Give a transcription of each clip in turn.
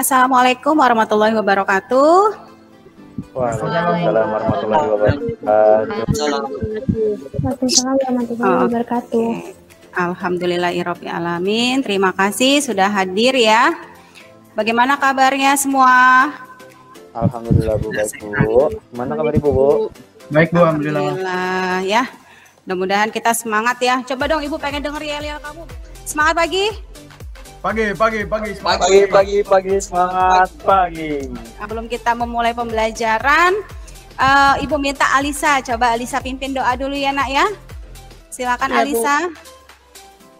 Assalamualaikum warahmatullahi wabarakatuh. Waalaikumsalam warahmatullahi wabarakatuh. Waalaikumsalam warahmatullahi wabarakatuh. Alhamdulillahirabbil alamin. Terima kasih sudah hadir ya. Bagaimana kabarnya semua? Alhamdulillah Bu, baik Bu. Gimana kabar Ibu Bu? Baik Bu, alhamdulillah. Alhamdulillah ya. Mudah-mudahan kita semangat ya. Coba dong Ibu pengen denger yel-yel kamu. Semangat pagi. Pagi, Semangat pagi. Sebelum kita memulai pembelajaran, Ibu minta Alisa. Coba Alisa pimpin doa dulu ya nak ya. Silakan Ya, Alisa.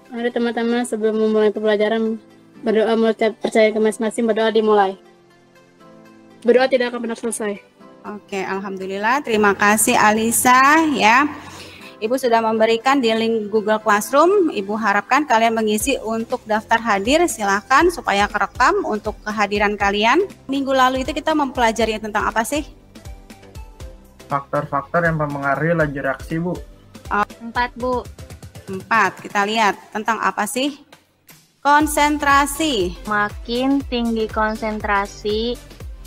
Mari teman-teman sebelum memulai pembelajaran berdoa, percaya ke masing-masing, berdoa dimulai. Berdoa tidak akan pernah selesai. Oke, alhamdulillah. Terima kasih Alisa ya. Ibu sudah memberikan di link Google Classroom. Ibu harapkan kalian mengisi untuk daftar hadir. Silahkan supaya kerekam untuk kehadiran kalian. Minggu lalu itu kita mempelajari tentang apa sih? Faktor-faktor yang mempengaruhi laju reaksi Bu. 4 Bu. 4. Kita lihat tentang apa sih? Konsentrasi. Makin tinggi konsentrasi,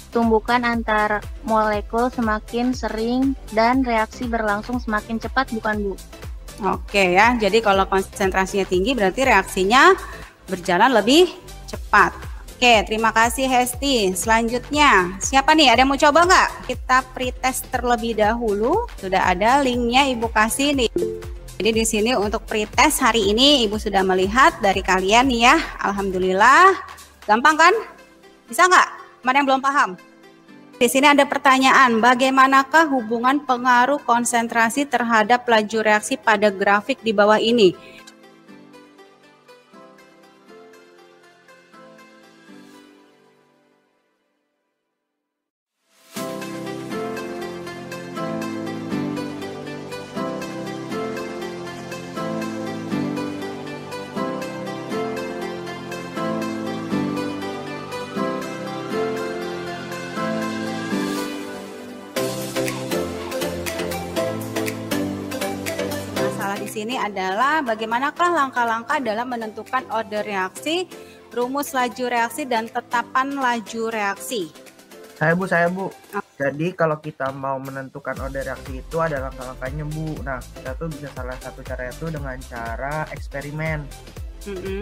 tumbukan antar molekul semakin sering dan reaksi berlangsung semakin cepat, bukan Bu? Oke ya, jadi kalau konsentrasinya tinggi berarti reaksinya berjalan lebih cepat. Oke, terima kasih Hesti. Selanjutnya, siapa nih? Ada yang mau coba nggak? Kita pretest terlebih dahulu. Sudah ada linknya Ibu kasih nih. Jadi di sini untuk pretest hari ini Ibu sudah melihat dari kalian nih ya. Alhamdulillah. Gampang kan? Bisa nggak? Mana yang belum paham? Di sini ada pertanyaan, bagaimanakah hubungan pengaruh konsentrasi terhadap laju reaksi pada grafik di bawah ini? Ini adalah bagaimanakah langkah-langkah dalam menentukan order reaksi, rumus laju reaksi, dan tetapan laju reaksi. Saya Bu. Jadi kalau kita mau menentukan order reaksi itu ada langkah-langkahnya Bu. Nah, kita tuh bisa salah satu cara itu dengan cara eksperimen.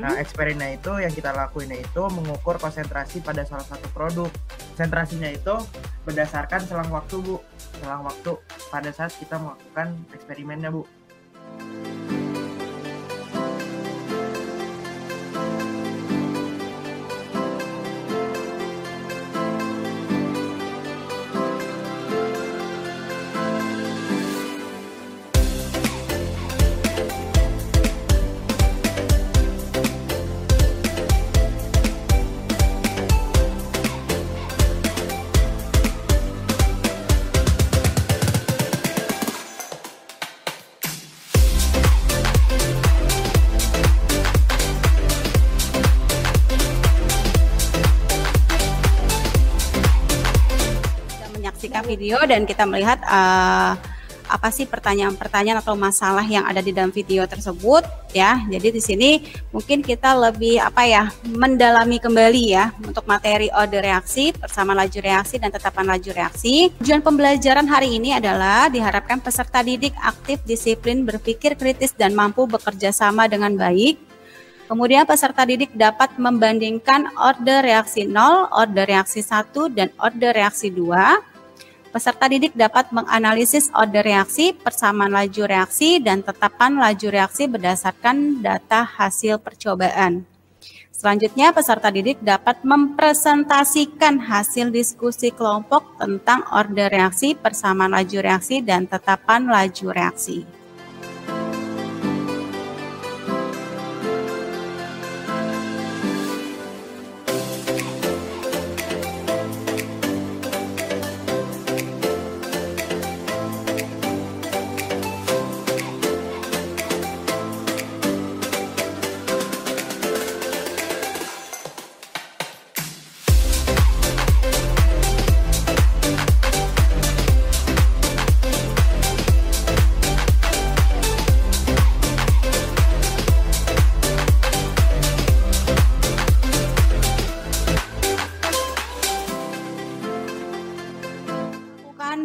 Nah, eksperimen itu yang kita lakuin itu mengukur konsentrasi pada salah satu produk. Konsentrasinya itu berdasarkan selang waktu Bu. Selang waktu pada saat kita melakukan eksperimennya Bu. Video dan kita melihat apa sih pertanyaan-pertanyaan atau masalah yang ada di dalam video tersebut ya. Jadi di sini mungkin kita lebih mendalami kembali ya untuk materi order reaksi bersama laju reaksi dan tetapan laju reaksi. Tujuan pembelajaran hari ini adalah diharapkan peserta didik aktif, disiplin, berpikir kritis dan mampu bekerja sama dengan baik. Kemudian peserta didik dapat membandingkan order reaksi 0, order reaksi 1 dan order reaksi 2. Peserta didik dapat menganalisis order reaksi, persamaan laju reaksi, dan tetapan laju reaksi berdasarkan data hasil percobaan. Selanjutnya, peserta didik dapat mempresentasikan hasil diskusi kelompok tentang order reaksi, persamaan laju reaksi, dan tetapan laju reaksi.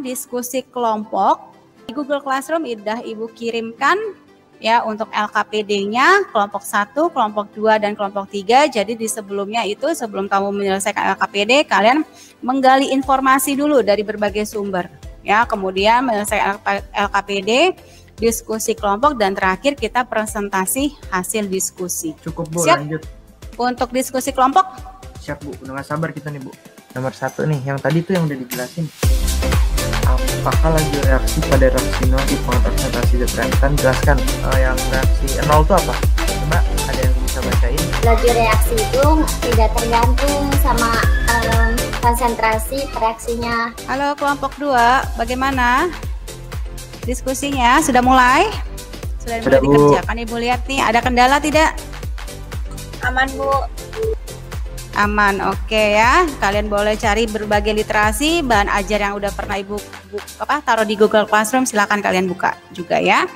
diskusi kelompok. Di Google Classroom udah Ibu kirimkan ya untuk LKPD-nya kelompok 1, kelompok 2 dan kelompok 3. Jadi di sebelumnya itu sebelum kamu menyelesaikan LKPD, kalian menggali informasi dulu dari berbagai sumber ya, kemudian menyelesaikan LKPD, diskusi kelompok, dan terakhir kita presentasi hasil diskusi. Cukup Bu, Siap? lanjut. Untuk diskusi kelompok? Siap Bu, udah gak sabar kita nih Bu. Nomor 1 nih, yang tadi tuh yang udah dijelasin. Apakah laju reaksi pada reaksi nol di presentasi reaksi? Jelaskan. Yang reaksi nol itu apa? Coba ada yang bisa bacain? Laju reaksi itu tidak tergantung sama konsentrasi reaksinya. Halo kelompok 2, bagaimana diskusinya? Sudah mulai? Sudah mulai dikerjakan. Ibu lihat nih, ada kendala tidak? Aman Bu. Aman, oke ya. Kalian boleh cari berbagai literasi, bahan ajar yang udah pernah Ibu taruh di Google Classroom, silakan kalian buka juga ya.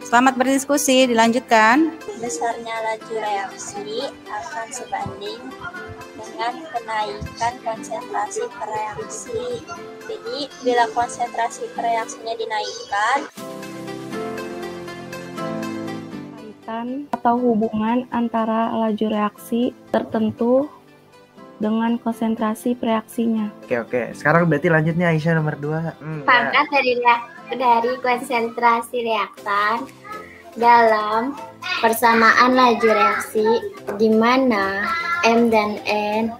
Selamat berdiskusi, dilanjutkan. Besarnya laju reaksi akan sebanding dengan kenaikan konsentrasi per reaksi. Jadi bila konsentrasi per reaksinya dinaikkan, atau hubungan antara laju reaksi tertentu dengan konsentrasi reaksinya. Oke. Sekarang berarti lanjutnya Aisyah nomor 2. pangkat dari konsentrasi reaktan dalam persamaan laju reaksi di mana M dan N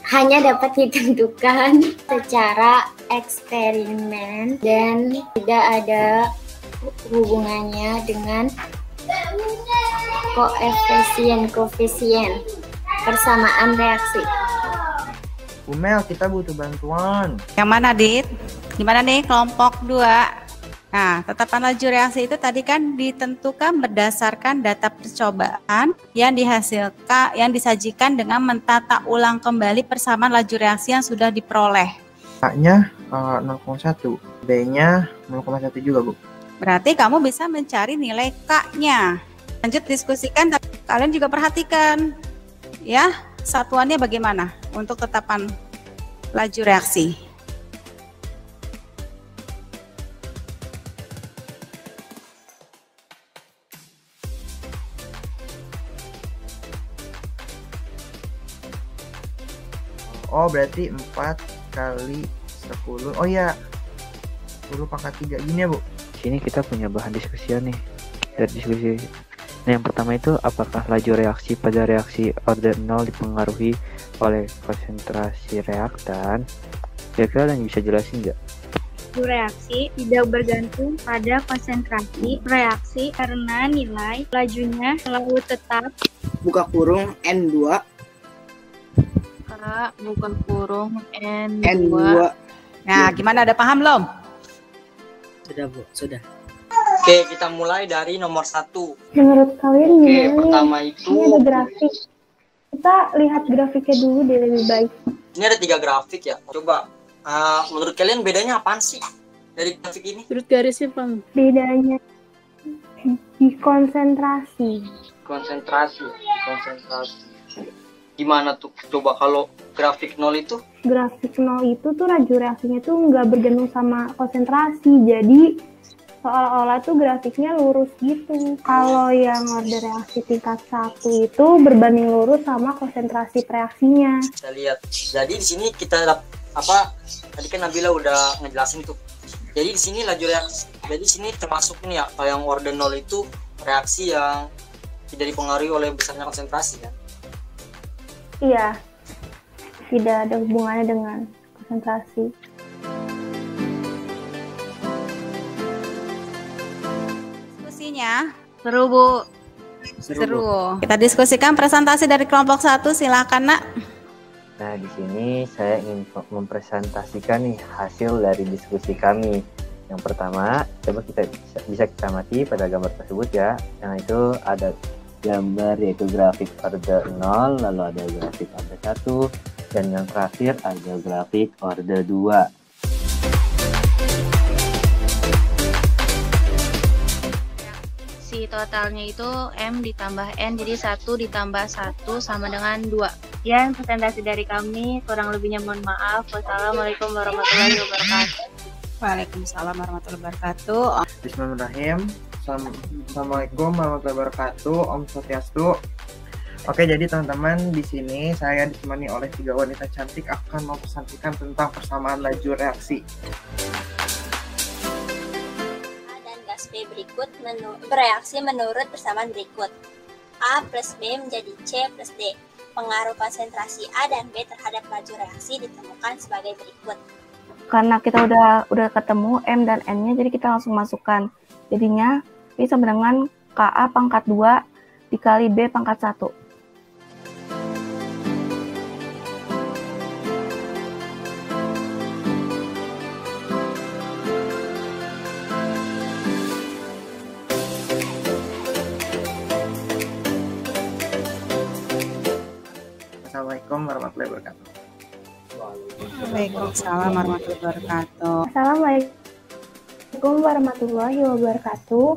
hanya dapat ditentukan secara eksperimen dan tidak ada hubungannya dengan koefisien persamaan reaksi. Umel, kita butuh bantuan. Yang mana, Dit? Gimana nih kelompok 2? Nah, tetapan laju reaksi itu tadi kan ditentukan berdasarkan data percobaan yang disajikan dengan mentata ulang kembali persamaan laju reaksi yang sudah diperoleh. A-nya 0,1, B-nya 0,1 juga Bu. Berarti kamu bisa mencari nilai K-nya. Lanjut diskusikan, tapi kalian juga perhatikan ya satuannya bagaimana untuk tetapan laju reaksi. Oh, berarti 4 kali 10. Oh ya, 10 pangkat 3 gini ya Bu. Sini kita punya bahan diskusian nih. Dari diskusi. Nah, yang pertama itu apakah laju reaksi pada reaksi order 0 dipengaruhi oleh konsentrasi reaktan? Kira-kira ada yang bisa jelasin nggak? Laju reaksi tidak bergantung pada konsentrasi reaksi karena nilai lajunya selalu tetap. Buka kurung N2 buka kurung N2. Nah, gimana, ada paham belum? Sudah Bu, sudah. Oke, kita mulai dari nomor 1. Menurut kalian gimana? Pertama itu ini ada grafik. Kita lihat grafiknya dulu deh lebih baik. Ini ada 3 grafik ya. Coba, menurut kalian bedanya apaan sih dari grafik ini? Menurut garisnya Bang. Bedanya di konsentrasi. Konsentrasi. Gimana tuh? Coba kalau grafik 0 itu? Grafik 0 itu tuh laju reaksinya tuh nggak bergantung sama konsentrasi. Jadi seolah-olah tuh grafiknya lurus gitu. Kalau yang order reaksi tingkat 1 itu berbanding lurus sama konsentrasi reaksinya. Kita lihat. Jadi di sini kita tadi kan Nabila udah ngejelasin tuh. Jadi di sini laju reaksi. Jadi sini termasuk nih ya, kalau yang order 0 itu reaksi yang tidak dipengaruhi oleh besarnya konsentrasi kan. Iya, tidak ada hubungannya dengan konsentrasi. Diskusinya Seru Bu. seru. Kita diskusikan presentasi dari kelompok 1, silakan Nak. Nah, di sini saya ingin mempresentasikan nih hasil dari diskusi kami. Yang pertama, coba kita bisa kita amati pada gambar tersebut ya. Yang itu ada gambar yaitu grafik order 0, lalu ada grafik order 1, dan yang terakhir ada grafik order 2. Si totalnya itu M ditambah N, jadi 1 ditambah 1 sama dengan 2. Sekian presentasi dari kami, kurang lebihnya mohon maaf. Wassalamualaikum warahmatullahi wabarakatuh. Waalaikumsalam warahmatullahi wabarakatuh. Bismillahirrahmanirrahim. Assalamualaikum warahmatullahi wabarakatuh. Om Swastiastu. Oke, jadi teman-teman, di sini saya ditemani oleh 3 wanita cantik akan mempresentasikan tentang persamaan laju reaksi. Dan gas B berikut bereaksi menurut persamaan berikut. A plus B menjadi C plus D. Pengaruh konsentrasi A dan B terhadap laju reaksi ditemukan sebagai berikut. Karena kita udah ketemu M dan N-nya, jadi kita langsung masukkan. Jadinya B sama dengan KA pangkat 2 dikali B pangkat 1. Assalamualaikum warahmatullahi wabarakatuh. Waalaikumsalam warahmatullahi wabarakatuh. Assalamualaikum warahmatullahi wabarakatuh.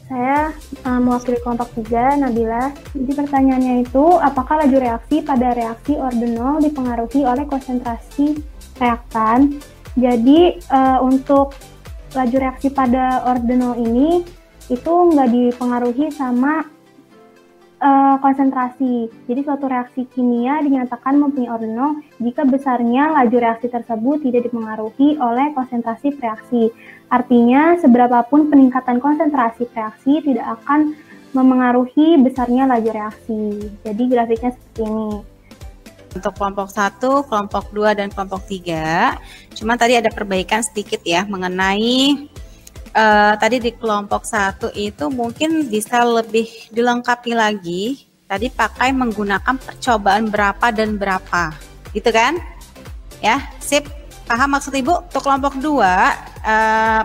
Saya mewakili kelompok 3, Nabila. Jadi pertanyaannya itu, apakah laju reaksi pada reaksi ordinal dipengaruhi oleh konsentrasi reaktan? Jadi untuk laju reaksi pada ordinal ini itu nggak dipengaruhi sama konsentrasi. Jadi suatu reaksi kimia dinyatakan mempunyai ordinal jika besarnya laju reaksi tersebut tidak dipengaruhi oleh konsentrasi reaksi. Artinya, seberapapun peningkatan konsentrasi reaksi tidak akan memengaruhi besarnya laju reaksi. Jadi grafiknya seperti ini. Untuk kelompok 1, kelompok 2, dan kelompok 3, cuma tadi ada perbaikan sedikit ya mengenai tadi di kelompok 1 itu mungkin bisa lebih dilengkapi lagi. Tadi pakai menggunakan percobaan berapa dan berapa, gitu kan? Ya, sip. Paham maksud Ibu? Untuk kelompok 2,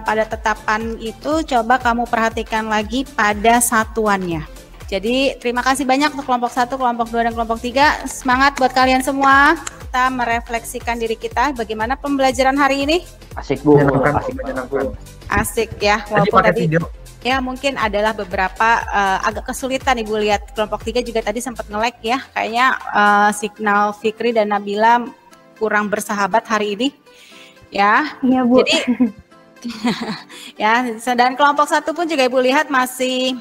pada tetapan itu coba kamu perhatikan lagi pada satuannya. Jadi terima kasih banyak untuk kelompok 1, kelompok 2, dan kelompok 3. Semangat buat kalian semua. Kita merefleksikan diri kita. Bagaimana pembelajaran hari ini? Asik Bu. Asik ya, walaupun tadi ya mungkin adalah beberapa agak kesulitan Ibu lihat. Kelompok 3 juga tadi sempat nge-lag ya, kayaknya signal Fikri dan Nabila kurang bersahabat hari ini ya. Iya Bu. Jadi ya, dan kelompok 1 pun juga Ibu lihat masih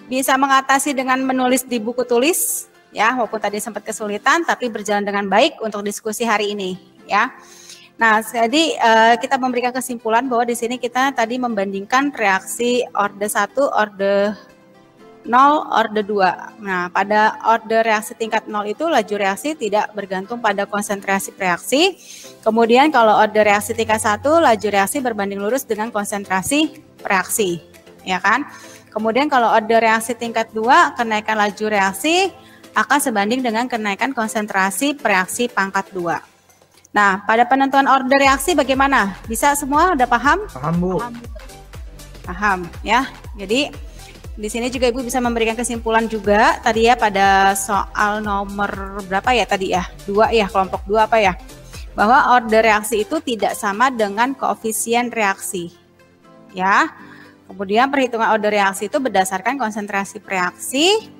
bisa mengatasi dengan menulis di buku tulis ya, walaupun tadi sempat kesulitan tapi berjalan dengan baik untuk diskusi hari ini ya. Nah, jadi kita memberikan kesimpulan bahwa di sini kita tadi membandingkan reaksi orde 1, orde 0, orde 2. Nah, pada orde reaksi tingkat 0 itu laju reaksi tidak bergantung pada konsentrasi reaksi. Kemudian kalau orde reaksi tingkat 1, laju reaksi berbanding lurus dengan konsentrasi reaksi, ya kan? Kemudian kalau orde reaksi tingkat 2, kenaikan laju reaksi akan sebanding dengan kenaikan konsentrasi reaksi pangkat 2. Nah, pada penentuan order reaksi bagaimana? Bisa semua udah paham? Paham, Bu. Paham, ya. Jadi, di sini juga Ibu bisa memberikan kesimpulan juga tadi ya pada soal nomor berapa ya tadi ya? 2 ya, kelompok 2 apa ya? Bahwa order reaksi itu tidak sama dengan koefisien reaksi. Ya. Kemudian perhitungan order reaksi itu berdasarkan konsentrasi reaksi.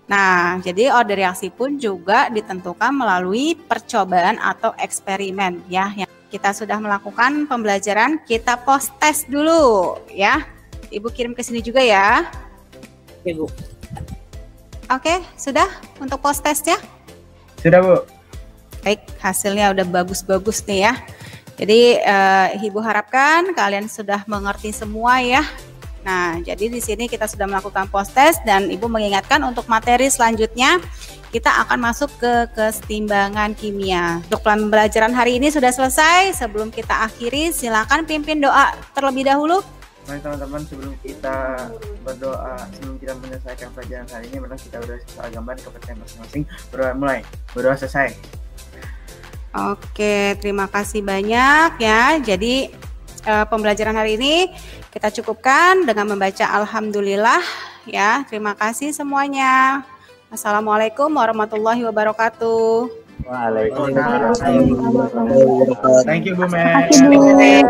Nah, jadi order reaksi pun juga ditentukan melalui percobaan atau eksperimen ya. Yang kita sudah melakukan pembelajaran, kita post test dulu ya. Ibu kirim ke sini juga ya. Oke, Bu. Oke, sudah untuk post test ya? Sudah, Bu. Baik, hasilnya udah bagus-bagus nih ya. Jadi Ibu harapkan kalian sudah mengerti semua ya. Nah, jadi di sini kita sudah melakukan post test dan Ibu mengingatkan untuk materi selanjutnya kita akan masuk ke kesetimbangan kimia. Untuk pembelajaran hari ini sudah selesai. Sebelum kita akhiri, silakan pimpin doa terlebih dahulu. Baik teman-teman, sebelum kita berdoa, sebelum kita menyelesaikan pelajaran hari ini, memang kita udah soal gambar kepercayaan masing-masing. Berdoa mulai, berdoa selesai. Oke, terima kasih banyak ya. Jadi pembelajaran hari ini kita cukupkan dengan membaca Alhamdulillah ya. Terima kasih semuanya. Assalamualaikum warahmatullahi wabarakatuh. Waalaikumsalam. Thank you Bu Mei.